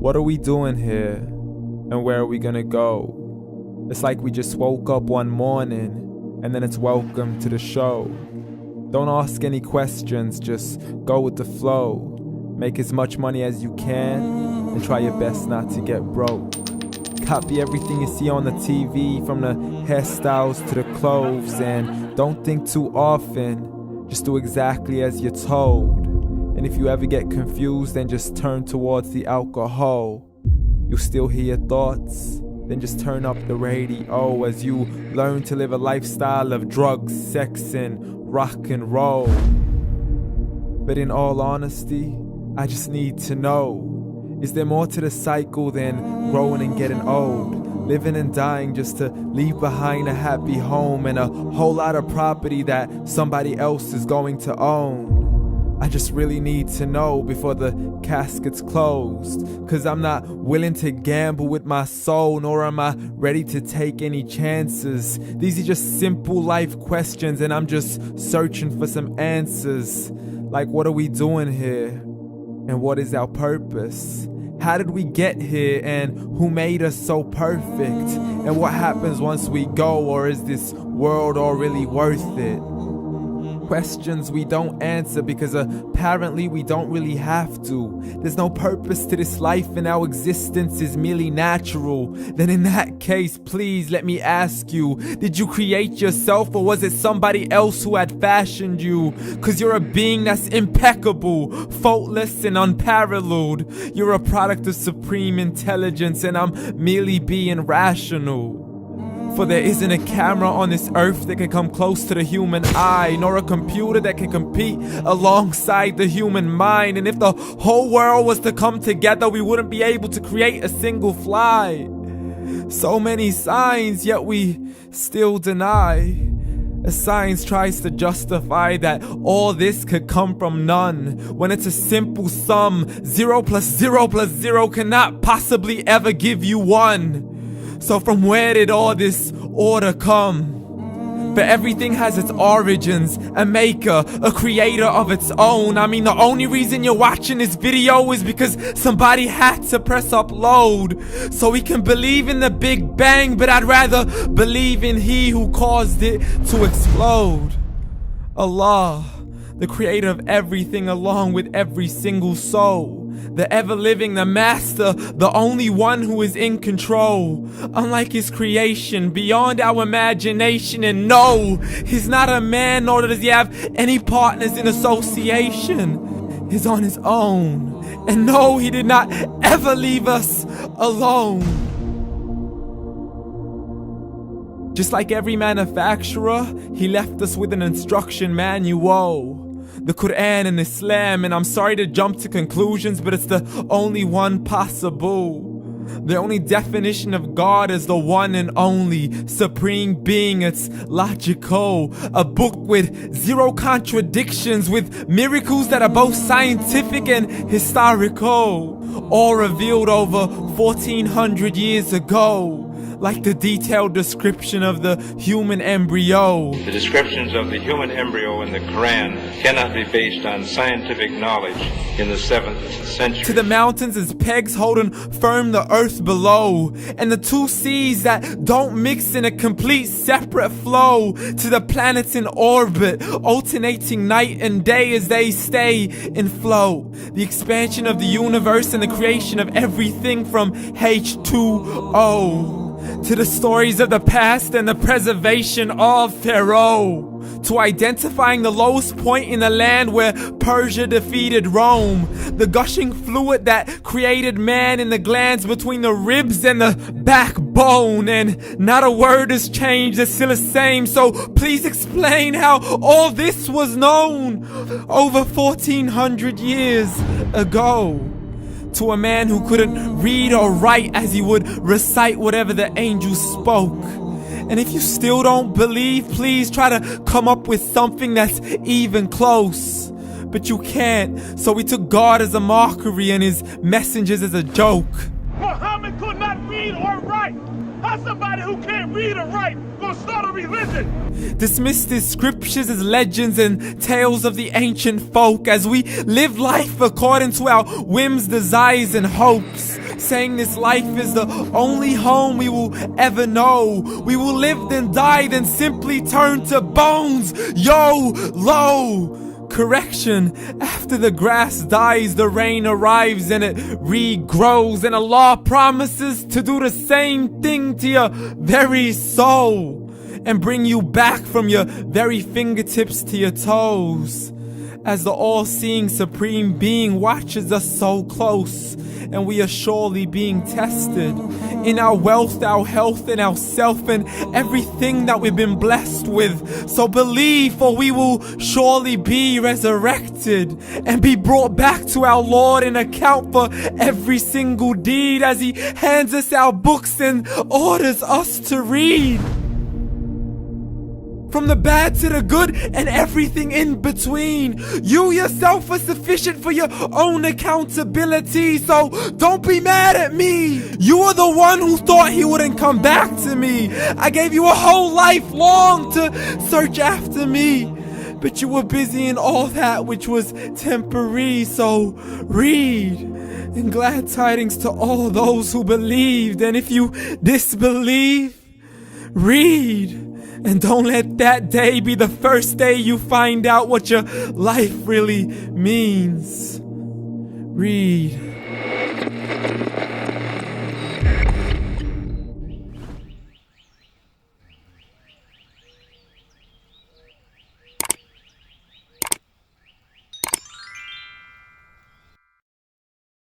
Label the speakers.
Speaker 1: What are we doing here? And where are we gonna go? It's like we just woke up one morning and then it's welcome to the show. Don't ask any questions, just go with the flow. Make as much money as you can and try your best not to get broke. Copy everything you see on the TV, from the hairstyles to the clothes, and don't think too often, just do exactly as you're told. And if you ever get confused, then just turn towards the alcohol. You'll still hear your thoughts, then just turn up the radio as you learn to live a lifestyle of drugs, sex, and rock and roll. But in all honesty, I just need to know, is there more to the cycle than growing and getting old? Living and dying just to leave behind a happy home and a whole lot of property that somebody else is going to own. I just really need to know before the casket's closed, 'cause I'm not willing to gamble with my soul, nor am I ready to take any chances. These are just simple life questions and I'm just searching for some answers. Like, what are we doing here? And what is our purpose? How did we get here, and who made us so perfect? And what happens once we go, or is this world all really worth it? Questions we don't answer because apparently we don't really have to. There's no purpose to this life and our existence is merely natural. Then in that case, please let me ask you, did you create yourself, or was it somebody else who had fashioned you? 'Cause you're a being that's impeccable, faultless and unparalleled. You're a product of supreme intelligence and I'm merely being rational. For there isn't a camera on this earth that can come close to the human eye, nor a computer that can compete alongside the human mind. And if the whole world was to come together, we wouldn't be able to create a single fly. So many signs, yet we still deny. As science tries to justify that all this could come from none, when it's a simple sum. 0 plus 0 plus 0 cannot possibly ever give you 1. So from where did all this order come? But everything has its origins, a maker, a creator of its own. I mean, the only reason you're watching this video is because somebody had to press upload. So we can believe in the Big Bang, but I'd rather believe in He who caused it to explode. Allah, the creator of everything along with every single soul. The ever-living, the master, the only one who is in control. Unlike his creation, beyond our imagination. And no, he's not a man, nor does he have any partners in association. He's on his own. And no, he did not ever leave us alone. Just like every manufacturer, he left us with an instruction manual. The Quran and Islam, and I'm sorry to jump to conclusions, but it's the only one possible. The only definition of God is the one and only supreme being. It's logical, a book with 0 contradictions, with miracles that are both scientific and historical, all revealed over 1400 years ago. Like the detailed description of the human embryo.
Speaker 2: The descriptions of the human embryo in the Quran cannot be based on scientific knowledge in the 7th century.
Speaker 1: To the mountains as pegs holding firm the earth below, and the 2 seas that don't mix in a complete separate flow. To the planets in orbit, alternating night and day as they stay in flow. The expansion of the universe and the creation of everything from H2O. To the stories of the past and the preservation of Pharaoh. To identifying the lowest point in the land where Persia defeated Rome. The gushing fluid that created man in the glands between the ribs and the backbone. And not a word has changed, it's still the same. So please explain how all this was known over 1400 years ago. To a man who couldn't read or write as he would recite whatever the angels spoke. And if you still don't believe, please try to come up with something that's even close. But you can't, so we took God as a mockery and his messengers as a joke.
Speaker 3: Muhammad could not read or write. How's somebody who can't read or write gonna start a religion?
Speaker 1: Dismissed his scriptures as legends and tales of the ancient folk as we live life according to our whims, desires, and hopes. saying this life is the only home we will ever know. We will live then die, then simply turn to bones. YOLO! Correction, after the grass dies, the rain arrives and it regrows, and Allah promises to do the same thing to your very soul and bring you back from your very fingertips to your toes, as the all-seeing supreme being watches us so close, and we are surely being tested in our wealth, our health, and our self, and everything that we've been blessed with. So believe, for we will surely be resurrected and be brought back to our Lord and account for every single deed, as He hands us our books and orders us to read. From the bad to the good and everything in between. You yourself are sufficient for your own accountability, so don't be mad at me. You are the one who thought He wouldn't come back to me. I gave you a whole life long to search after me, but you were busy in all that which was temporary. So read, and glad tidings to all those who believed. And if you disbelieve, read. And don't let that day be the first day you find out what your life really means. Read.